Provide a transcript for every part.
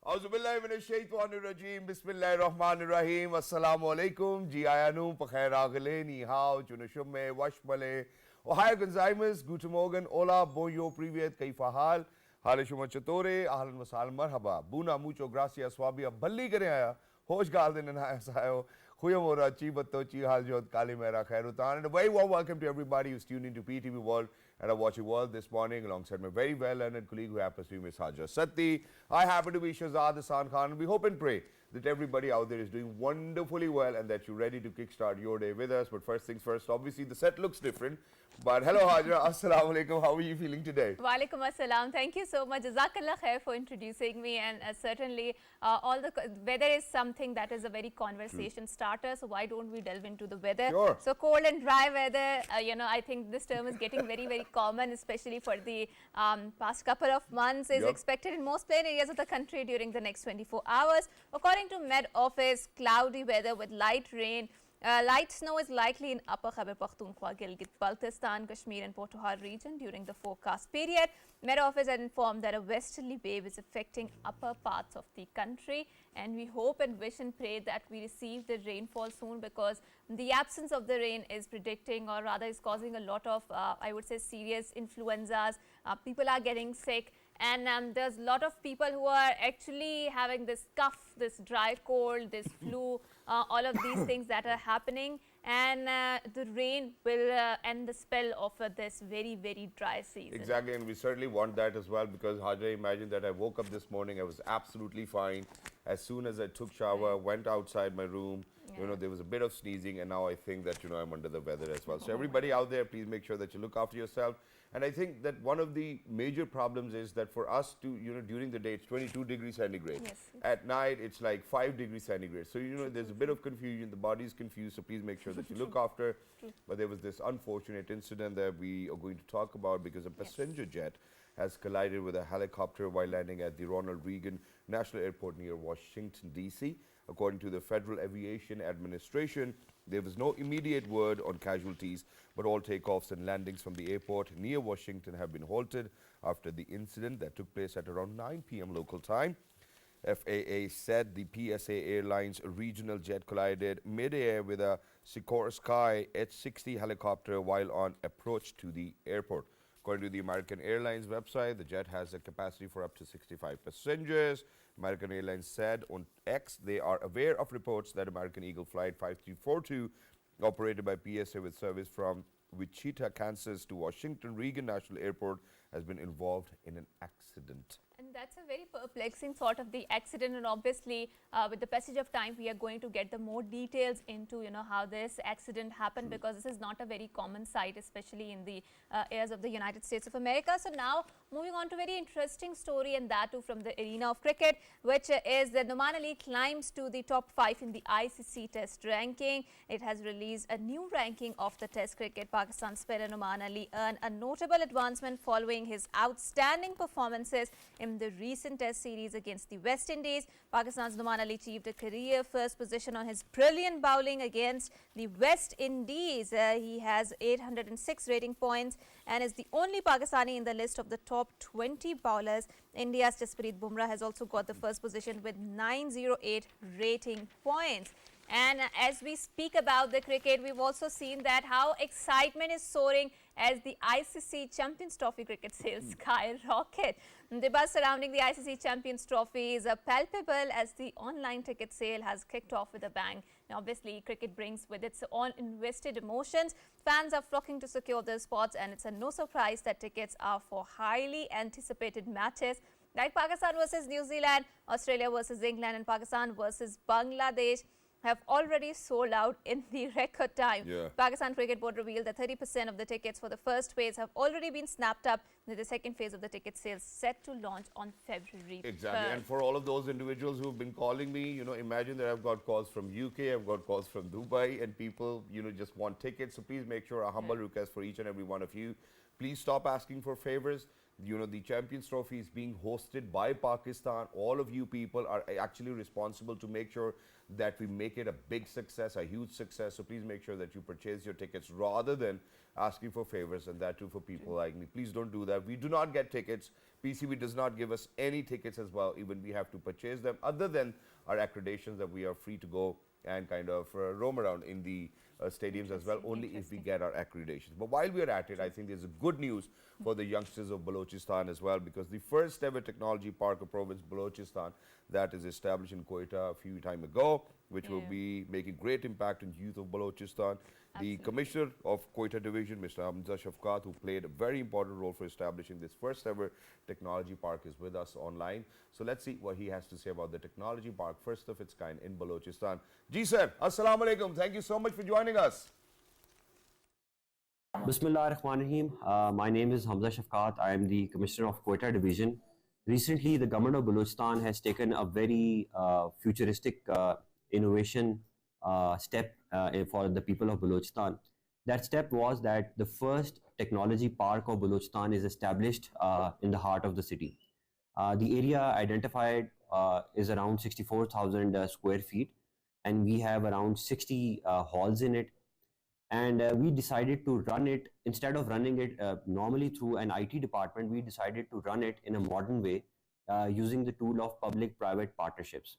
Auzubillahiminash-shaytanir-rajeem. Bismillahir-rahmanir-rahim. Assalamu-alaikum. Ji ayanu, pakhair agale, ni hao, chunashumme, washmale. Ohio Gonzaimas, guten Morgen, hola, bonjour, privet, kaifa hal? Hale shuma chatore, ahlan wa sahlan, marhaba. Buna, mucho gracias, swabia, balli kare aaya. Hosh gal din na sayo. Khuyamora, chi batto, chi hal jod, kali mera khairutan. And a very warm welcome to everybody who's tuned into PTV World and are watching World this morning alongside my very well-learned colleague who happens to be Miss Haja Satti. I happen to be Shahzad Hassan Khan, and we hope and pray that everybody out there is doing wonderfully well and that you're ready to kickstart your day with us. But first things first, obviously the set looks different. But hello Haja, assalamu alaikum. How are you feeling today? Walaikum assalam. Thank you so much. Jazakallah khair for introducing me. And certainly all the weather is something that is a very conversation starter. So why don't we delve into the weather? Sure. So cold and dry weather, I think this term is getting very, very common, especially for the past couple of months, is expected in most plain areas of the country during the next 24 hours. According to Met Office, cloudy weather with light rain. Light snow is likely in Upper Khyber Pakhtunkhwa, Gilgit, Baltistan, Kashmir and Pothohar region during the forecast period. Met Office had informed that a westerly wave is affecting upper parts of the country, and we hope and wish and pray that we receive the rainfall soon, because the absence of the rain is predicting, or rather is causing a lot of, I would say, serious influenzas. People are getting sick. And there's a lot of people who are actually having this cough, this dry cold, this flu, all of these things that are happening. And the rain will end the spell of this very, very dry season. Exactly, and we certainly want that as well, because Haja, imagine that I woke up this morning, I was absolutely fine. As soon as I took shower, went outside my room, there was a bit of sneezing, and now I think that, I'm under the weather as well. So everybody out there, please make sure that you look after yourself. And I think that one of the major problems is that for us to, during the day, it's 22 degrees centigrade. Yes. At night, it's like 5 degrees centigrade. So, there's a bit of confusion. The body's confused. So please make sure that you look after. But there was this unfortunate incident that we are going to talk about, because a passenger jet has collided with a helicopter while landing at the Ronald Reagan National Airport near Washington, D.C. According to the Federal Aviation Administration, there was no immediate word on casualties, but all takeoffs and landings from the airport near Washington have been halted after the incident that took place at around 9 p.m. local time. FAA said the PSA Airlines regional jet collided mid-air with a Sikorsky H-60 helicopter while on approach to the airport. According to the American Airlines website, the jet has a capacity for up to 65 passengers. American Airlines said on X they are aware of reports that American Eagle Flight 5342, operated by PSA with service from Wichita, Kansas to Washington Reagan National Airport, has been involved in an accident. And that's a very perplexing sort of the accident, and obviously with the passage of time we are going to get the more details into how this accident happened, because this is not a very common sight, especially in the airs of the United States of America. So now moving on to a very interesting story, and that too from the arena of cricket, which is that Noman Ali climbs to the top 5 in the ICC Test ranking. It has released a new ranking of the Test cricket. Pakistan spinner Noman Ali earned a notable advancement following his outstanding performances in the recent Test series against the West Indies. Pakistan's Noman Ali achieved a career first position on his brilliant bowling against the West Indies. He has 806 rating points and is the only Pakistani in the list of the top 20 bowlers. India's Jasprit Bumrah has also got the first position with 908 rating points. And as we speak about the cricket, we've also seen that how excitement is soaring as the ICC Champions Trophy cricket sales skyrocket. The buzz surrounding the ICC Champions Trophy is palpable as the online ticket sale has kicked off with a bang. Now, obviously, cricket brings with its own invested emotions. Fans are flocking to secure their spots, and it's no surprise that tickets are for highly anticipated matches like Pakistan versus New Zealand, Australia versus England, and Pakistan versus Bangladesh have already sold out in the record time. Pakistan Cricket Board revealed that 30% of the tickets for the first phase have already been snapped up, with the second phase of the ticket sales set to launch on February 3rd. Exactly, and for all of those individuals who have been calling me, imagine that I've got calls from UK, I've got calls from Dubai, and people, just want tickets. So please make sure a humble request for each and every one of you. Please stop asking for favors. You know, the Champions Trophy is being hosted by Pakistan. All of you people are actually responsible to make sure that we make it a big success, a huge success. So please make sure that you purchase your tickets rather than asking for favors, and that too for people like me. Please don't do that. We do not get tickets. PCB does not give us any tickets as well. Even we have to purchase them, other than our accreditations that we are free to go and kind of roam around in the stadiums as well, only if we get our accreditations. But while we are at it, I think there's a good news for the youngsters of Balochistan as well, because the first ever technology park of province Balochistan that is established in Quetta a few time ago, which will be making great impact on youth of Balochistan. The Commissioner of Quetta Division, Mr. Hamza Shafqat, who played a very important role for establishing this first ever technology park, is with us online. So let's see what he has to say about the technology park, first of its kind in Balochistan. Ji sir, Assalamu alaikum. Thank you so much for joining us. Bismillah ar-Rahman ar-Rahim. My name is Hamza Shafqat. I am the Commissioner of Quetta Division. Recently, the government of Balochistan has taken a very futuristic innovation step for the people of Balochistan. That step was that the first technology park of Balochistan is established in the heart of the city. The area identified is around 64,000 square feet, and we have around 60 halls in it. And we decided to run it, instead of running it normally through an IT department, we decided to run it in a modern way using the tool of public-private partnerships.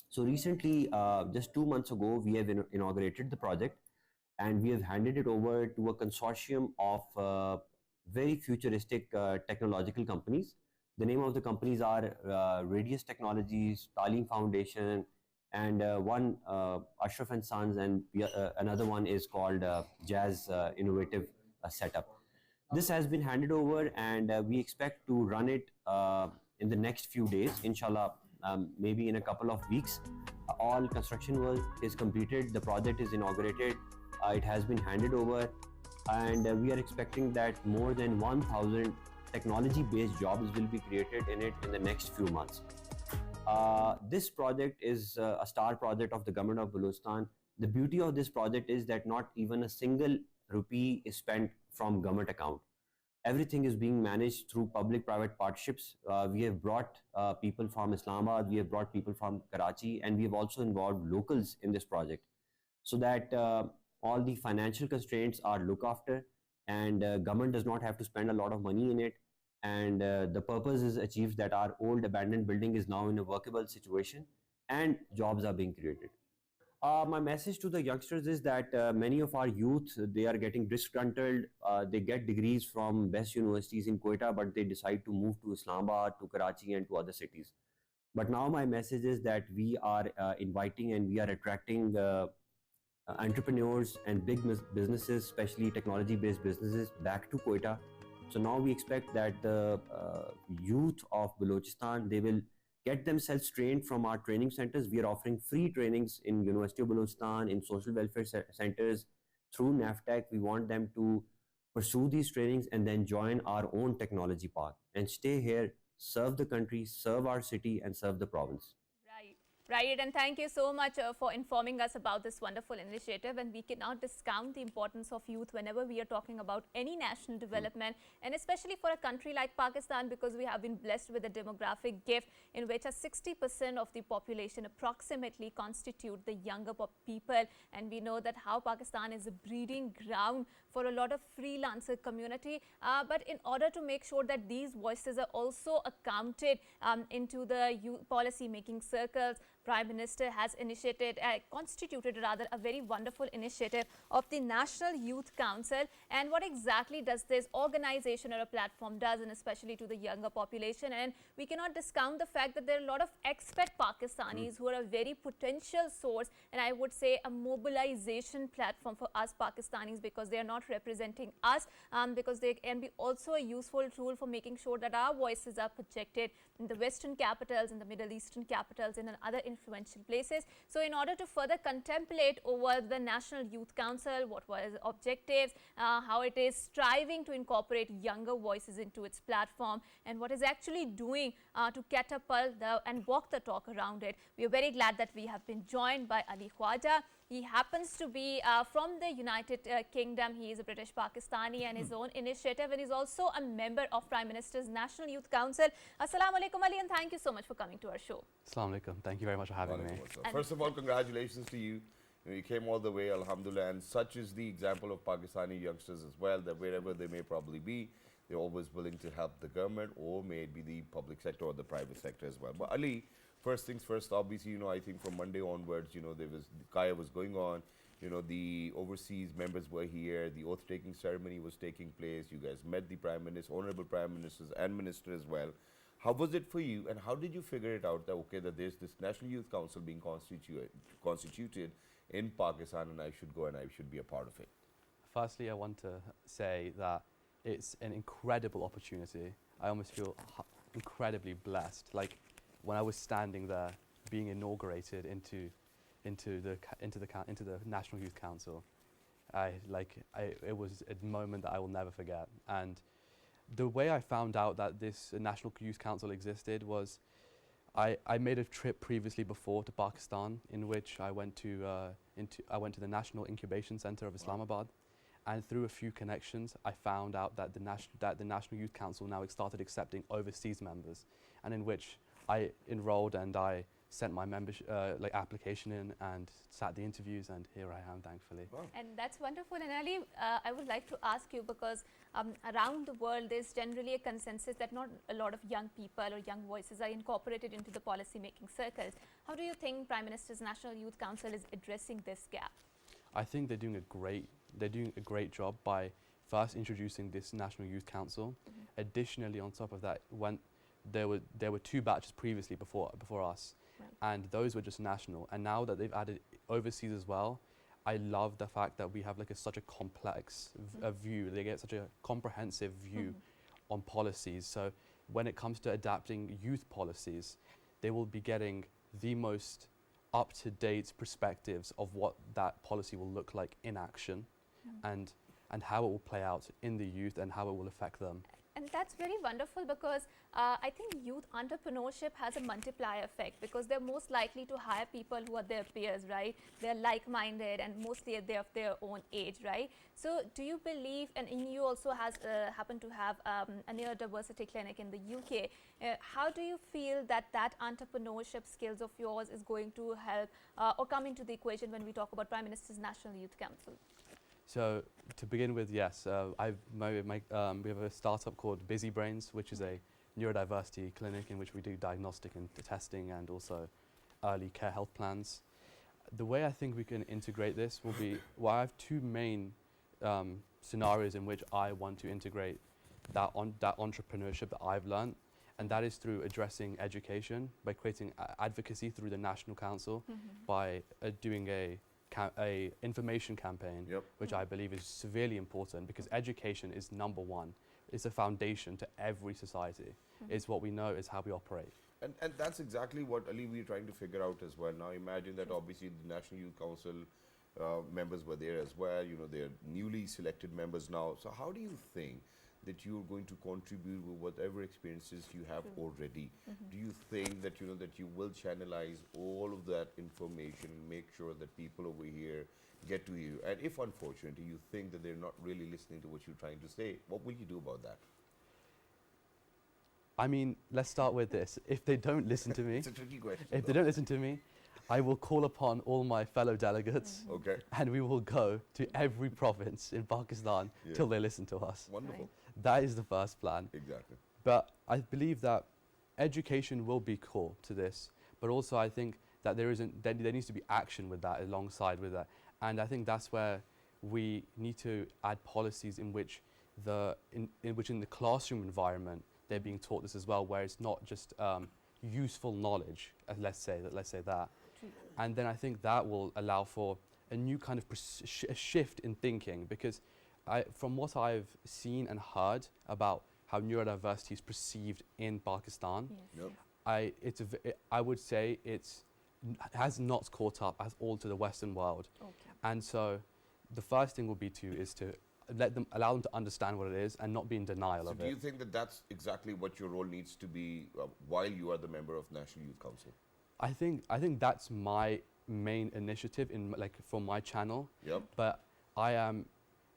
So recently, just 2 months ago, we have inaugurated the project, and we have handed it over to a consortium of very futuristic technological companies. The name of the companies are Radius Technologies, Talim Foundation, and one Ashraf and Sons, and another one is called Jazz Innovative Setup. This has been handed over, and we expect to run it in the next few days, inshallah, maybe in a couple of weeks. All construction work is completed, the project is inaugurated, it has been handed over, and we are expecting that more than 1,000 technology-based jobs will be created in it in the next few months. This project is a star project of the government of Balochistan. The beauty of this project is that not even a single rupee is spent from government account. Everything is being managed through public-private partnerships. We have brought people from Islamabad, we have brought people from Karachi, and we have also involved locals in this project, so that all the financial constraints are looked after, and government does not have to spend a lot of money in it. And the purpose is achieved that our old abandoned building is now in a workable situation and jobs are being created. My message to the youngsters is that many of our youth, they are getting disgruntled. They get degrees from best universities in Quetta, but they decide to move to Islamabad, to Karachi, and to other cities. But now my message is that we are inviting and we are attracting entrepreneurs and big businesses, especially technology-based businesses, back to Quetta. So now we expect that the youth of Balochistan, they will get themselves trained from our training centers. We are offering free trainings in University of Balochistan, in social welfare centers, through NAFTEC. We want them to pursue these trainings and then join our own technology park and stay here, serve the country, serve our city, and serve the province. Right, and thank you so much for informing us about this wonderful initiative. And we cannot discount the importance of youth whenever we are talking about any national development, and especially for a country like Pakistan, because we have been blessed with a demographic gift in which 60% of the population approximately constitute the younger people. And we know that how Pakistan is a breeding ground for a lot of freelancer community. But in order to make sure that these voices are also accounted into the youth policy making circles, Prime Minister has constituted a very wonderful initiative of the National Youth Council. And what exactly does this organization or a platform does, and especially to the younger population? And we cannot discount the fact that there are a lot of expat Pakistanis who are a very potential source, and I would say a mobilization platform for us Pakistanis, because they are not representing us, because they can be also a useful tool for making sure that our voices are projected in the Western capitals, in the Middle Eastern capitals, and in other influential places. So in order to further contemplate over the National Youth Council, what was objectives, how it is striving to incorporate younger voices into its platform, and what is actually doing to catapult and walk the talk around it, we are very glad that we have been joined by Ali KHAWAJA. He happens to be from the United Kingdom. He is a British Pakistani and his own initiative, and he's also a member of Prime Minister's National Youth Council. Assalamu alaikum, Ali, and thank you so much for coming to our show. Assalamu alaikum. Thank you very much for having me. First of all, congratulations to you. You came all the way, alhamdulillah, and such is the example of Pakistani youngsters as well, that wherever they may probably be, they're always willing to help the government or maybe the public sector or the private sector as well. But Ali, first things first, obviously, I think from Monday onwards, there was, Kaya was going on, the overseas members were here, the oath-taking ceremony was taking place, you guys met the Prime Minister, Honorable Prime Ministers and Minister as well. How was it for you, and how did you figure it out that, okay, that there's this National Youth Council being constituted in Pakistan, and I should go and I should be a part of it? Firstly, I want to say that it's an incredible opportunity. I almost feel incredibly blessed. Like when I was standing there, being inaugurated into the National Youth Council, it was a moment that I will never forget. And the way I found out that this National Youth Council existed was, I made a trip previously before to Pakistan, in which I went to the National Incubation Center of Islamabad, and through a few connections, I found out that the National Youth Council now started accepting overseas members, and in which I enrolled and I sent my membership application in and sat the interviews, and here I am, thankfully. Wow. And that's wonderful. And Ali, I would like to ask you, because around the world there's generally a consensus that not a lot of young people or young voices are incorporated into the policy making circles. How do you think Prime Minister's National Youth Council is addressing this gap? I think they're doing a great job by first introducing this National Youth Council. Additionally, on top of that, when there were two batches previously before us, and those were just national, and now that they've added overseas as well, I love the fact that we have such a complex view. They get such a comprehensive view on policies. So when it comes to adapting youth policies, they will be getting the most up-to-date perspectives of what that policy will look like in action, and how it will play out in the youth and how it will affect them. And that's very wonderful, because I think youth entrepreneurship has a multiplier effect, because they're most likely to hire people who are their peers, right? They're like-minded and mostly they're of their own age, right? So do you believe, and you also happen to have a neurodiversity clinic in the UK, how do you feel that entrepreneurship skills of yours is going to help or come into the equation when we talk about Prime Minister's National Youth Council? So to begin with, yes, we have a startup called Busy Brains, which is a neurodiversity clinic in which we do diagnostic and testing and also early care health plans. The way I think we can integrate this will be, I have two main scenarios in which I want to integrate that entrepreneurship that I've learned, and that is through addressing education, by creating advocacy through the National Council, by doing a information campaign, which I believe is severely important, because education is number one. It's a foundation to every society. It's what we know, is how we operate. And that's exactly what, Ali, we're trying to figure out as well. Now imagine that obviously the National Youth Council members were there as well. They're newly selected members now. So how do you think that you're going to contribute with whatever experiences you have already? Do you think that that you will channelize all of that information and make sure that people over here get to you? And if unfortunately you think that they're not really listening to what you're trying to say, what will you do about that? I mean, let's start with this. If they don't listen to me, It's a tricky question. if they don't listen to me, I will call upon all my fellow delegates, Okay. and we will go to every province in Pakistan till they listen to us. Wonderful. That is the first plan. Exactly. But I believe that education will be core to this, but also I think that there needs to be action with that, alongside with that. And I think that's where we need to add policies in which in the classroom environment they're being taught this as well, where it's not just useful knowledge, let's say that. And then I think that will allow for a new kind of a shift in thinking, because from what I've seen and heard about how neurodiversity is perceived in Pakistan, I would say it has not caught up at all to the Western world. And so the first thing will be to allow them to understand what it is and not be in denial of it. So do you think that that's exactly what your role needs to be while you are the member of National Youth Council? I think that's my main initiative in like from my channel. Yep. But I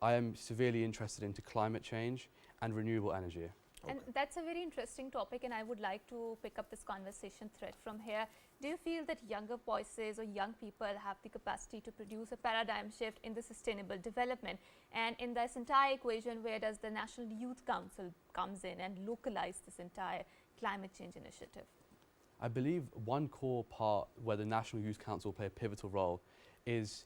am severely interested into climate change and renewable energy. And that's a very interesting topic, and I would like to pick up this conversation thread from here. Do you feel that younger voices or young people have the capacity to produce a paradigm shift in the sustainable development? And in this entire equation, where does the National Youth Council comes in and localize this entire climate change initiative? I believe one core part where the National Youth Council play a pivotal role is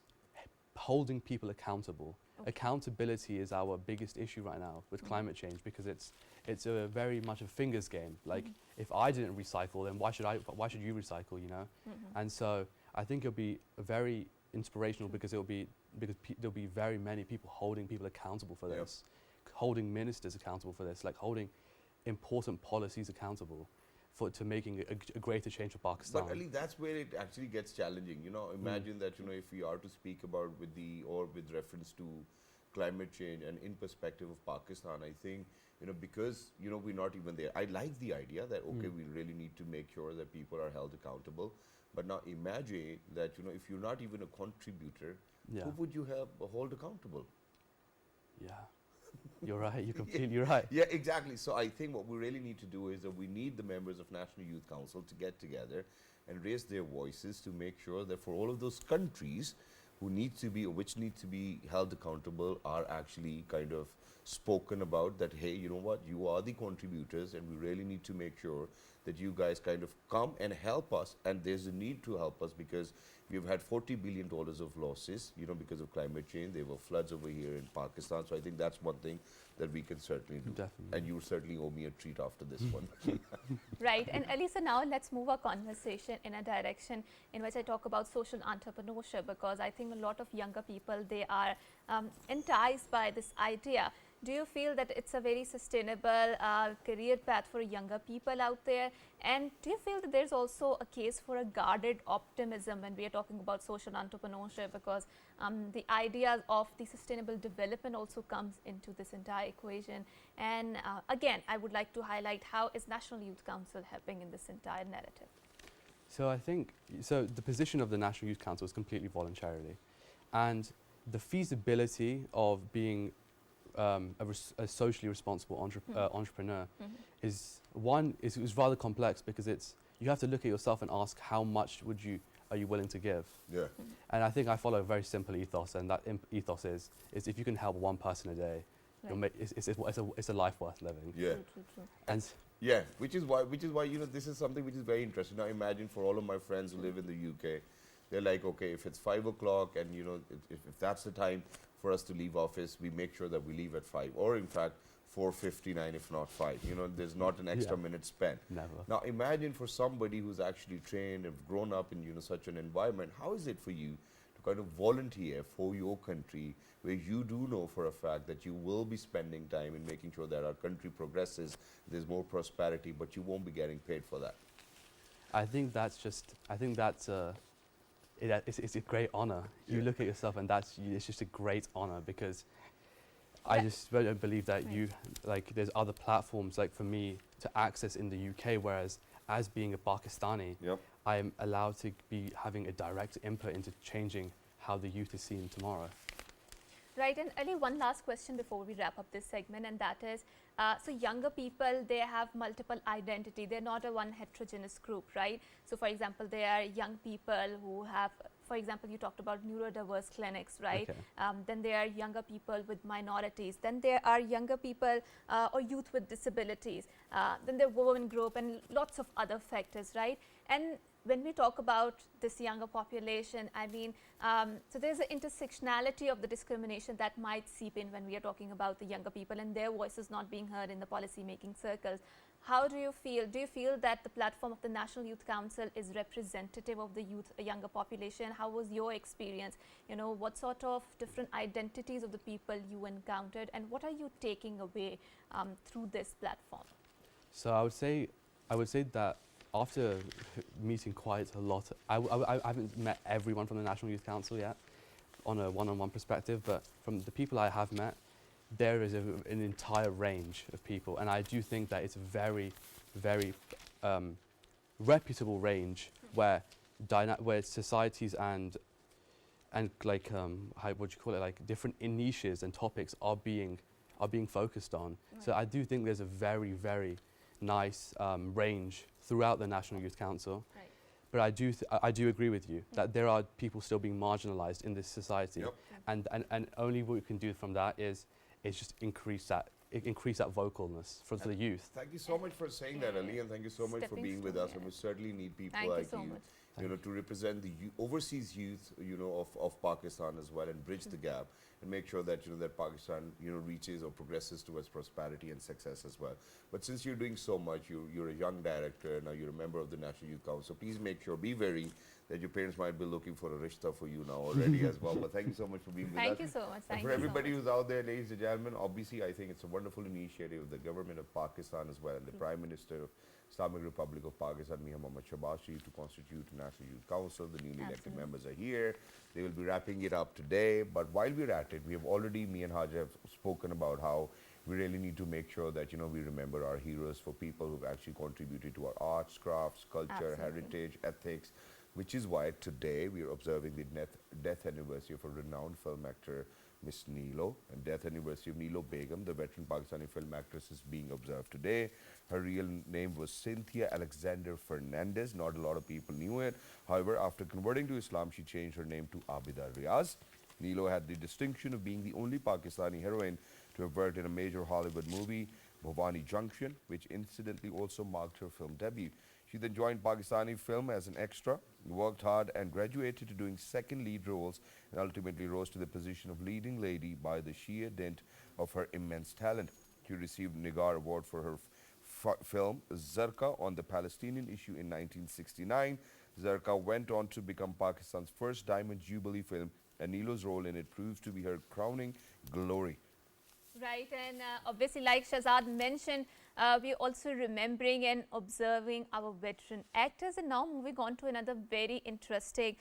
holding people accountable. Okay. Accountability is our biggest issue right now with climate change, because it's a very much a fingers game. Like if I didn't recycle, then why should you recycle, you know? And so I think it'll be very inspirational, because there'll be very many people holding people accountable for this, holding ministers accountable for this, like holding important policies accountable to making a greater change for Pakistan. But Ali, that's where it actually gets challenging. You know, imagine that, you know, if we are to speak about with reference to climate change and in perspective of Pakistan, I think, you know, because, you know, we're not even there. I like the idea that, okay, we really need to make sure that people are held accountable. But now imagine that, you know, if you're not even a contributor, who would you hold accountable? Yeah. You're right, you're completely right. Yeah, exactly. So I think what we really need to do is that we need the members of National Youth Council to get together and raise their voices to make sure that for all of those countries which need to be held accountable are actually kind of spoken about, that, hey, you know what, you are the contributors and we really need to make sure that you guys kind of come and help us. And there's a need to help us because we've had $40 billion of losses, you know, because of climate change. There were floods over here in Pakistan. So I think that's one thing that we can certainly do. Definitely. And you certainly owe me a treat after this one. Right. And Alisa, now let's move our conversation in a direction in which I talk about social entrepreneurship, because I think a lot of younger people, they are enticed by this idea. Do you feel that it's a very sustainable career path for younger people out there? And do you feel that there's also a case for a guarded optimism when we are talking about social entrepreneurship, because the ideas of the sustainable development also comes into this entire equation? And again, I would like to highlight how is National Youth Council helping in this entire narrative? So I think, the position of the National Youth Council is completely voluntarily. And the feasibility of being a socially responsible entrepreneur is rather complex, because you have to look at yourself and ask how much are you willing to give. Yeah. And I think I follow a very simple ethos, and that ethos is if you can help one person a day, Right. it's a life worth living. Yeah. True. And Yeah, which is why, you know, this is something which is very interesting. Now imagine for all of my friends who live in the UK, they're like, okay, if it's 5 o'clock and, you know, if that's the time for us to leave office, we make sure that we leave at 5, or in fact 4:59 if not 5. You know, there's not an extra minute spent. never. Now imagine for somebody who's actually trained and grown up in, you know, such an environment, how is it for you to kind of volunteer for your country, where you do know for a fact that you will be spending time in making sure that our country progresses, there's more prosperity, but you won't be getting paid for that? I think it's a great honor. You Yeah. look at yourself, and it's just a great honor, because I just really don't believe that there's other platforms like for me to access in the UK, whereas as being a Pakistani, Yep. I'm allowed to be having a direct input into changing how the youth is seen tomorrow. Right, and Ali, one last question before we wrap up this segment, and that is, so younger people, they have multiple identity. They're not a one heterogeneous group, right? So for example, there are young people who have, for example, you talked about neurodiverse clinics, right? Okay. Then there are younger people with minorities. Then there are younger people or youth with disabilities. Then there are women group and lots of other factors, right? And when we talk about this younger population, I mean, so there's an intersectionality of the discrimination that might seep in when we are talking about the younger people and their voices not being heard in the policy making circles. How do you feel? Do you feel that the platform of the National Youth Council is representative of the younger population? How was your experience? You know, what sort of different identities of the people you encountered, and what are you taking away through this platform? So I would say that after meeting quite a lot, I haven't met everyone from the National Youth Council yet on a one-on-one perspective, but from the people I have met, there is an entire range of people, and I do think that it's a very, very reputable range where where societies and like how would you call it, like different niches and topics are being focused on. Right. So I do think there's a very, very nice range throughout the National Youth Council. Right. But I do agree with you that there are people still being marginalised in this society, Yep. and only what we can do from that is just increase that vocalness for the youth. Thank you so much for saying that, Ali, and thank you so much for Stepping being with stone, us. And yeah. we certainly need people Thank you like so you, much. to represent the overseas youth, of Pakistan as well, and bridge the gap, and make sure that that Pakistan reaches or progresses towards prosperity and success as well. But since you're doing so much, you're a young director now, you're a member of the National Youth Council. Please make sure, be wary that your parents might be looking for a rishta for you now already as well. But thank you so much for being with us. Thank you so much. And Thank for you so everybody much. who's out there, ladies and gentlemen, obviously I think it's a wonderful initiative of the government of Pakistan as well, and the Prime Minister of Islamic Republic of Pakistan, Mian Mohammad Shahbaz Sharif, to constitute the National Youth Council. The newly elected Absolutely. members are here. They will be wrapping it up today. But while we're at it, we have already, me and Haja have spoken about how we really need to make sure that we remember our heroes, for people who've actually contributed to our arts, crafts, culture, Absolutely. heritage, ethics, which is why today we are observing the death anniversary of a renowned film actor, Miss Neelo, and death anniversary of Neelo Begum, the veteran Pakistani film actress, is being observed today. Her real name was Cynthia Alexander Fernandez. Not a lot of people knew it. However, after converting to Islam, she changed her name to Abida Riaz. Neelo had the distinction of being the only Pakistani heroine to have worked in a major Hollywood movie, Bhavani Junction, which incidentally also marked her film debut. She then joined Pakistani film as an extra, worked hard and graduated to doing second lead roles, and ultimately rose to the position of leading lady by the sheer dint of her immense talent. She received Nigar Award for her film Zarqa on the Palestinian issue in 1969. Zarqa went on to become Pakistan's first Diamond Jubilee film, and Neelo's role in it proves to be her crowning glory. Right, and obviously, like Shahzad mentioned, we're also remembering and observing our veteran actors. And now moving on to another very interesting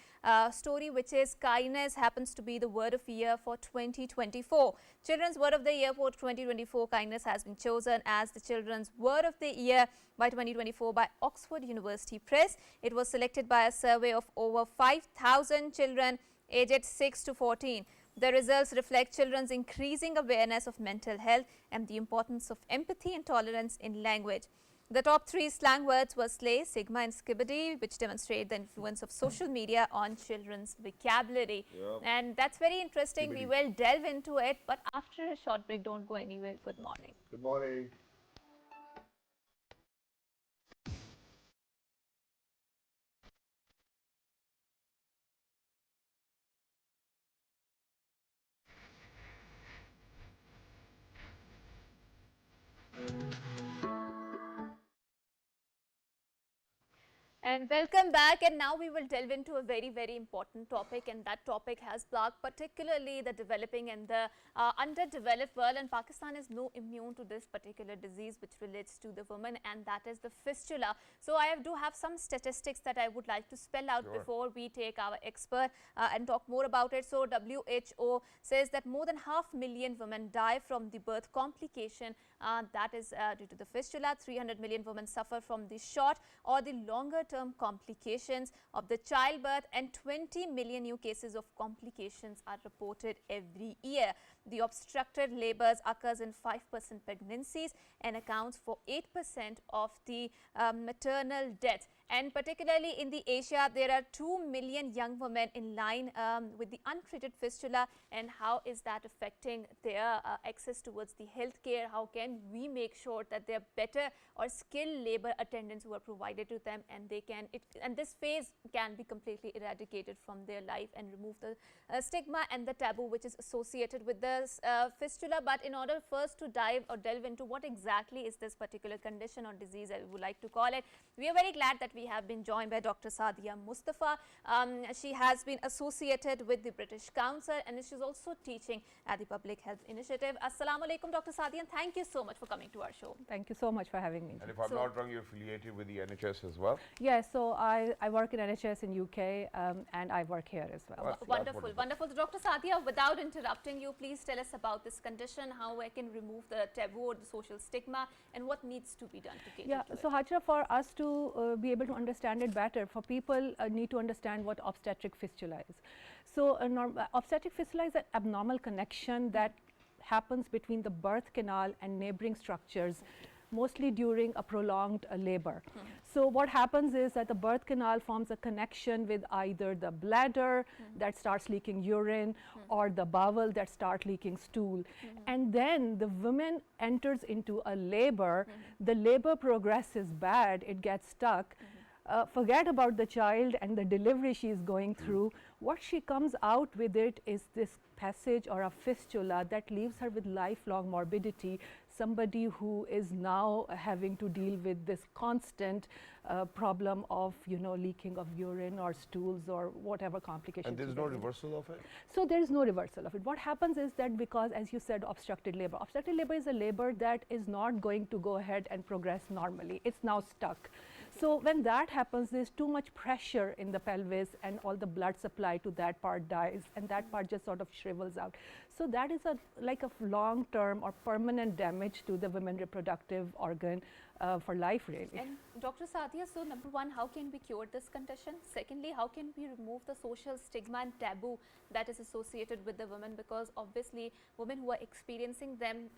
story, which is kindness happens to be the word of the year for 2024. Children's Word of the Year for 2024, kindness has been chosen as the Children's Word of the Year by 2024 by Oxford University Press. It was selected by a survey of over 5,000 children aged 6 to 14. The results reflect children's increasing awareness of mental health and the importance of empathy and tolerance in language. The top 3 slang words were slay, sigma and skibbity, which demonstrate the influence of social media on children's vocabulary. Yep. And that's very interesting. We Skibbity. will delve into it, but after a short break, don't go anywhere. Good morning. Good morning. And welcome back, and now we will delve into a very, very important topic, and that topic has plagued particularly the developing and the underdeveloped world, and Pakistan is no immune to this particular disease which relates to the woman, and that is the fistula. So I do have some statistics that I would like to spell out before we take our expert and talk more about it. So WHO says that more than 500,000 women die from the birth complication that is due to the fistula. 300 million women suffer from the short or the longer term complications of the childbirth, and 20 million new cases of complications are reported every year. The obstructed labors occurs in 5% pregnancies and accounts for 8% of the maternal deaths. And particularly in the Asia, there are 2 million young women in line with the untreated fistula. And how is that affecting their access towards the healthcare? How can we make sure that there are better or skilled labor attendants who are provided to them, and they can and this phase can be completely eradicated from their life and remove the stigma and the taboo which is associated with this fistula. But in order first to dive or delve into what exactly is this particular condition or disease, I would like to call it, we are very glad that we have been joined by Dr. SAADIA Mustafa. She has been associated with the British Council, and she's also teaching at the Public Health Initiative. Assalamu alaikum, Dr. SAADIA, and thank you so much for coming to our show. Thank you so much for having me. And if I'm not wrong, you're affiliated with the NHS as well? Yes, so I work in NHS in UK and I work here as well. That's Wonderful, wonderful. wonderful. So Dr. SAADIA, without interrupting you, please tell us about this condition, how I can remove the taboo or the social stigma, and what needs to be done to cater to So it. Hajra, for us to be able to to understand it better, for people need to understand what obstetric fistula is. So obstetric fistula is an abnormal connection that happens between the birth canal and neighboring structures, mostly during a prolonged labor. So what happens is that the birth canal forms a connection with either the bladder that starts leaking urine or the bowel that starts leaking stool. And then the woman enters into a labor, the labor progresses bad, it gets stuck. Forget about the child and the delivery she is going through. What she comes out with it is this passage or a fistula that leaves her with lifelong morbidity, somebody who is now having to deal with this constant problem of, leaking of urine or stools or whatever complications. And there's no reversal of it? So there is no reversal of it. What happens is that because, as you said, obstructed labor is a labor that is not going to go ahead and progress normally. It's now stuck. So when that happens, there's too much pressure in the pelvis and all the blood supply to that part dies and that part just sort of shrivels out. So that is like a long-term or permanent damage to the women's reproductive organ for life, really. And Dr. Saadia, so number one, how can we cure this condition? Secondly, how can we remove the social stigma and taboo that is associated with the women? Because obviously women who are experiencing them,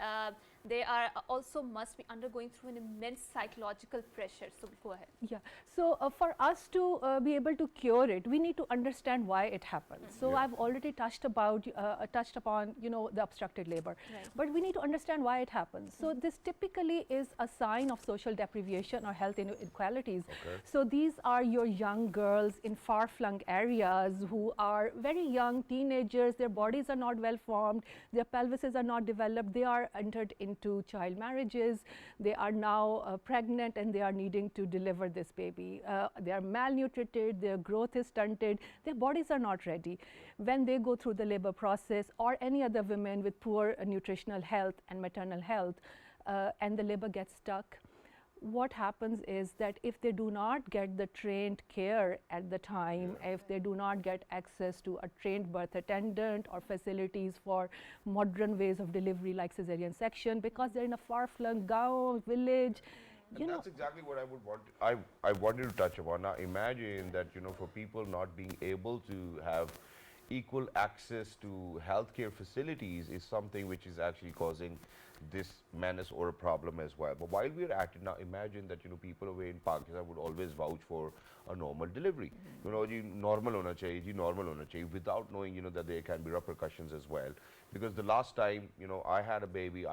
they are also must be undergoing through an immense psychological pressure. So go ahead. Yeah. So for us to be able to cure it, we need to understand why it happens. So I've already touched upon the obstructed labor, but we need to understand why it happens. So this typically is a sign of social deprivation or health inequalities. So these are your young girls in far-flung areas who are very young teenagers. Their bodies are not well formed, their pelvises are not developed, they are entered into child marriages, they are now pregnant and they are needing to deliver this baby. They are malnutrited, their growth is stunted, their bodies are not ready. When they go through the labor process, or any other women with poor nutritional health and maternal health, and the labor gets stuck, what happens is that if they do not get the trained care at the time, if they do not get access to a trained birth attendant or facilities for modern ways of delivery like cesarean section, because they're in a far-flung gaon, village, and that's exactly what I would want. I wanted to touch upon. Now imagine that, for people not being able to have equal access to healthcare facilities is something which is actually causing this menace or a problem as well. But while we are at it now, imagine that people away in Pakistan would always vouch for a normal delivery. Normal hona chahiye, normal hona chahiye, without knowing that there can be repercussions as well. Because the last time I had a baby,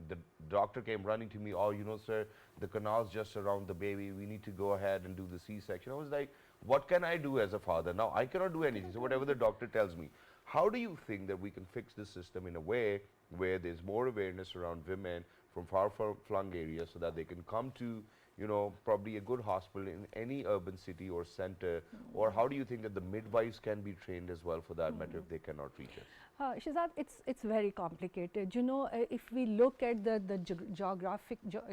the doctor came running to me, oh, sir, the canal's just around the baby, we need to go ahead and do the C-section. I was like, what can I do as a father? Now I cannot do anything. So whatever the doctor tells me, how do you think that we can fix the system in a way where there's more awareness around women from far-flung areas so that they can come to, probably a good hospital in any urban city or center? Or how do you think that the midwives can be trained as well for that matter if they cannot reach us? Shahzad, it's very complicated. If we look at the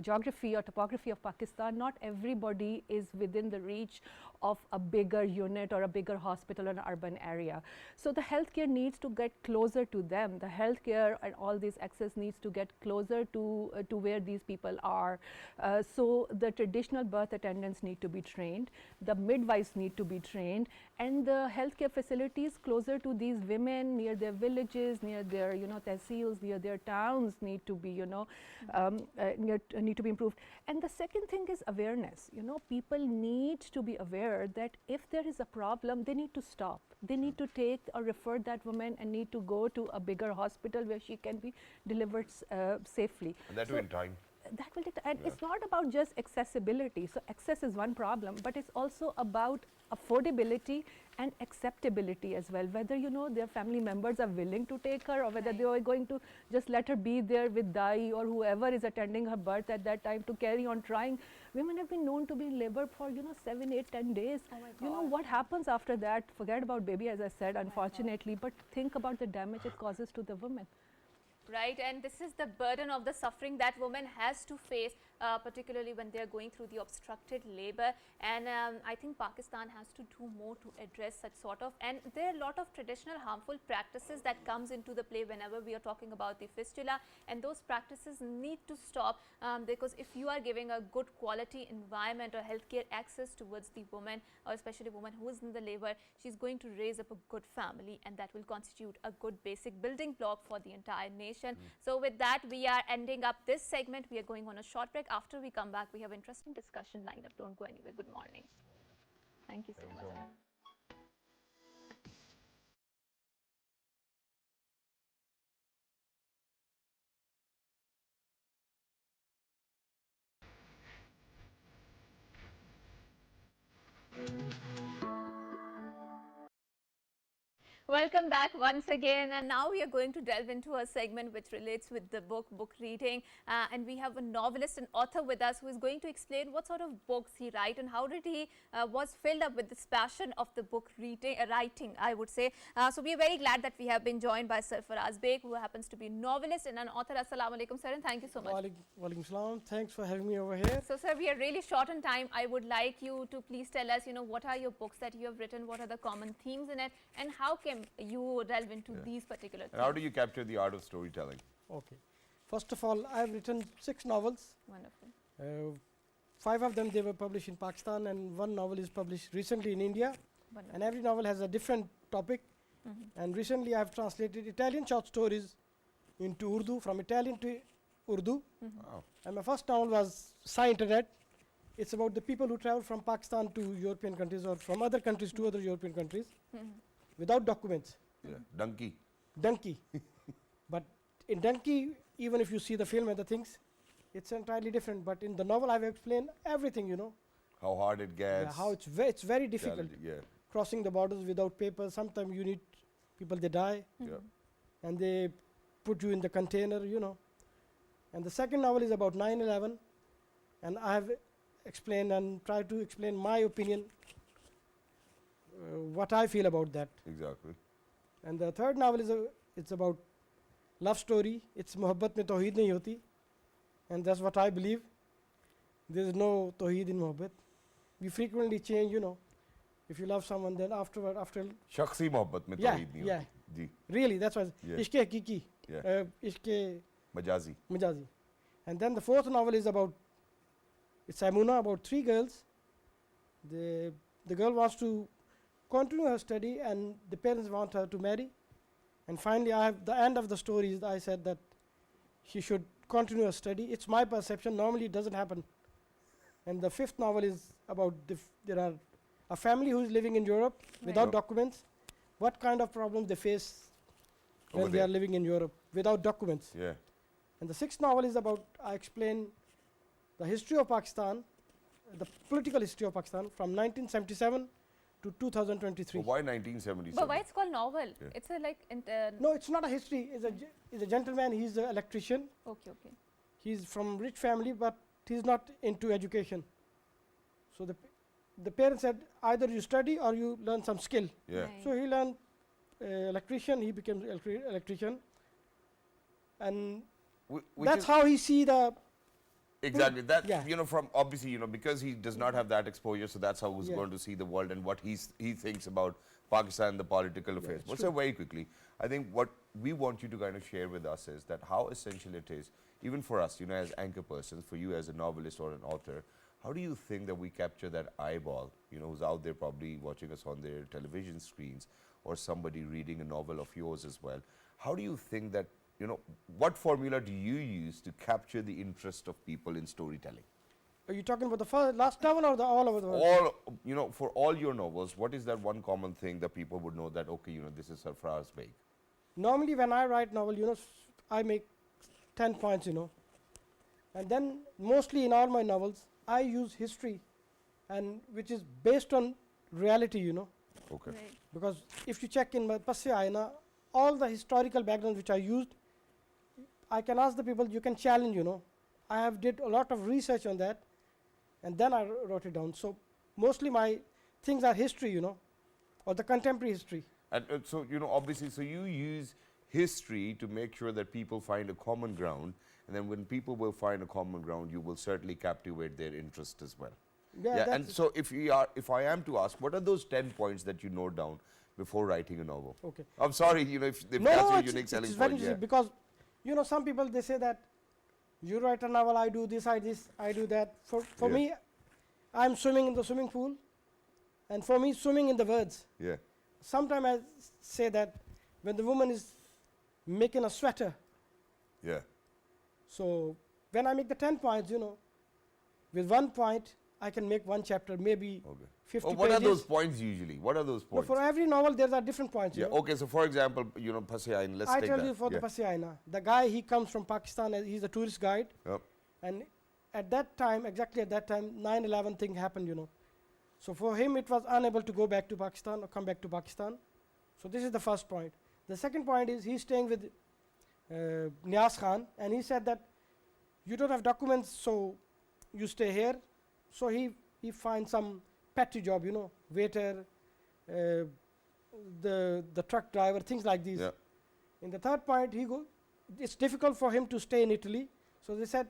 geography or topography of Pakistan, not everybody is within the reach of a bigger unit or a bigger hospital in an urban area. So the healthcare needs to get closer to them. The healthcare and all this access needs to get closer to where these people are. So the traditional birth attendants need to be trained, the midwives need to be trained, and the healthcare facilities closer to these women near their villages, near their tehsils, near their towns need to be need to be improved. And the second thing is awareness. People need to be aware that if there is a problem, they need to stop. They need to take or refer that woman and need to go to a bigger hospital where she can be delivered safely. And that in time. That will take time. And it's not about just accessibility. So access is one problem, but it's also about affordability and acceptability as well. Whether their family members are willing to take her, or whether they are going to just let her be there with Dai or whoever is attending her birth at that time to carry on trying. Women have been known to be in labor for 7, 8, 10 days. What happens after that? Forget about baby, as I said, unfortunately, but think about the damage it causes to the woman. Right, and this is the burden of the suffering that woman has to face particularly when they are going through the obstructed labor. And I think Pakistan has to do more to address such sort of, and there are a lot of traditional harmful practices that comes into the play whenever we are talking about the fistula, and those practices need to stop, because if you are giving a good quality environment or healthcare access towards the woman, or especially woman who is in the labor, she's going to raise up a good family, and that will constitute a good basic building block for the entire nation. So with that, we are ending up this segment. We are going on a short break. After we come back, we have interesting discussion lined up. Don't go anywhere. Good morning. Thank you so much. Welcome back once again, and now we are going to delve into a segment which relates with the book reading, and we have a novelist and author with us who is going to explain what sort of books he writes and how did he was filled up with this passion of the book reading, writing, I would say. So we are very glad that we have been joined by SARFARAZ BAIG, who happens to be a novelist and an author. Assalamu alaikum, sir, and thank you so much. Walaikum salam. Thanks for having me over here. So sir, we are really short on time. I would like you to please tell us, what are your books that you have written, what are the common themes in it, and how can you delve into these particular And how themes? do you capture the art of storytelling? Okay. First of all, I have written 6 novels. Wonderful. 5 of them they were published in Pakistan, and 1 novel is published recently in India. Wonderful. And every novel has a different topic. And recently I have translated Italian short stories into Urdu, from Italian to Urdu. Wow. And my first novel was Sci Internet. It's about the people who travel from Pakistan to European countries, or from other countries to other European countries, without documents. Yeah. Donkey. Donkey. But in Donkey, even if you see the film and the things, it's entirely different. But in the novel, I've explained everything, How hard it gets. yeah, how it's very difficult. challenging, Yeah. Crossing the borders without papers. Sometimes you need people, they die, Yeah. and they put you in the container, And the second novel is about 9/11, and I have explained and tried to explain my opinion, what I feel about that. Exactly. And the third novel is it's about love story. It's mohabbat mein tawheed nahi hoti, and that's what I believe. There is no tawheed in mohabbat. We frequently change, If you love someone, then after Shakhsi mohabbat mein Yeah, tawheed nahi yeah. hoti. Ji. really, that's why Yeah. ishq hakiki, Yeah. ishq Majazi. majazi. And then the fourth novel is about, it's Amuna, about 3 girls. The girl wants to continue her study, and the parents want her to marry. And finally, the end of the story is I said that she should continue her study. It's my perception. Normally, it doesn't happen. And the 5th novel is about there are a family who is living in Europe without Yep. documents. What kind of problems they face Over when they there. are living in Europe without documents. Yeah. And the 6th novel is about, I explain the history of Pakistan, the political history of Pakistan from 1977 to 2023. But why 1977? But why it's called novel? Yeah. It's a like, No, it's not a history. It's a gentleman. He's an electrician. okay. He's from rich family, but he's not into education. So the parents said, either you study or you learn some skill. Yeah. Right. So he learned electrician. He became electrician, and Which that's is how he see the. exactly that. Yeah. From obviously, because he does not have that exposure, so that's how he's Yeah. going to see the world and what he thinks about Pakistan, the political affairs. But so very quickly, I think what we want you to kind of share with us is that how essential it is, even for us, as anchor persons, for you as a novelist or an author. How do you think that we capture that eyeball, who's out there probably watching us on their television screens, or somebody reading a novel of yours as well? How do you think that, what formula do you use to capture the interest of people in storytelling? Are you talking about the last novel or all over the world? All, for all your novels, what is that one common thing that people would know that, okay, this is SARFARAZ BAIG? Normally, when I write novel, I make 10 points, and then mostly in all my novels, I use history, and which is based on reality, Okay. Right. because if you check in my Pasya Aina, all the historical backgrounds which I used, I can ask the people, you can challenge, I have did a lot of research on that, and then I wrote it down. So mostly my things are history, or the contemporary history. And so, obviously, so you use history to make sure that people find a common ground, and then when people will find a common ground, you will certainly captivate their interest as well. Yeah, And so if I am to ask, what are those 10 points that you note down before writing a novel? okay. I'm sorry, you know, if that's No, your it's, unique it's selling very point. easy Yeah. because you know some people they say that you write a novel, I do this, I do that. For Yeah. me, I'm swimming in the swimming pool, and for me, swimming in the words. Yeah. Sometimes I say that when the woman is making a sweater, Yeah. so when I make the 10 points, you know, with 1 point, I can make 1 chapter, maybe Okay. 50 Oh, what pages. are those points usually? What are those No, points? for every novel, there are different points. Yeah. You know? Okay. So, for example, you know, Pasiain, let's I take tell that. you for yeah. the Pasiaina, the guy, he comes from Pakistan, and he's a tourist guide. Yep. And at that time, exactly at that time, 9/11 thing happened, you know. So for him, it was unable to go back to Pakistan or come back to Pakistan. So this is the first point. The second point is he's staying with Niaz Khan, and he said that you don't have documents, so you stay here. So he finds some petty job, you know, waiter, the truck driver, things like these. Yeah. In the third point, it's difficult for him to stay in Italy. So they said,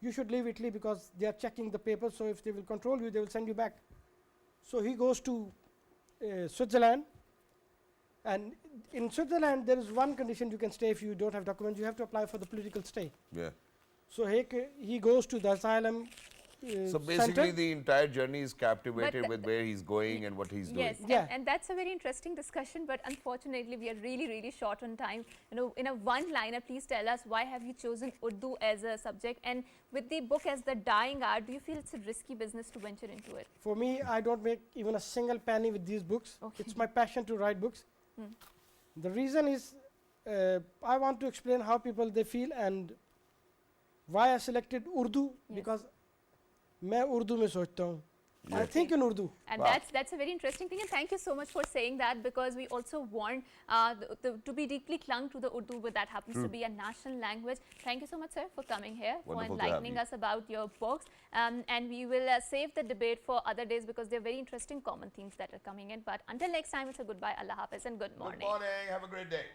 you should leave Italy because they are checking the papers. So if they will control you, they will send you back. So he goes to Switzerland. And in Switzerland, there is one condition you can stay if you don't have documents. You have to apply for the political stay. Yeah. So he goes to the asylum So basically, center. the entire journey is captivated But with where he's going and what he's Yes, doing. Yeah. and that's a very interesting discussion, but unfortunately we are really, really short on time. You know, in a one-liner, please tell us why have you chosen Urdu as a subject, and with the book as the dying art, do you feel it's a risky business to venture into it? For me, I don't make even a single penny with these books. Okay. It's my passion to write books. Hmm. The reason is I want to explain how people they feel and why I selected Urdu, Yes. because मैं उर्दू में सोचता हूँ. I Yeah. think in Urdu. And Wow. that's a very interesting thing, and thank you so much for saying that, because we also want to be deeply clung to the Urdu, but that happens to be a national language. Thank you so much, sir, for coming here, for Wonderful to have enlightening you. us about your books. And we will save the debate for other days because they're very interesting common themes that are coming in. But until next time, it's a goodbye, Allah Hafiz, and good morning. Good morning. Have a great day.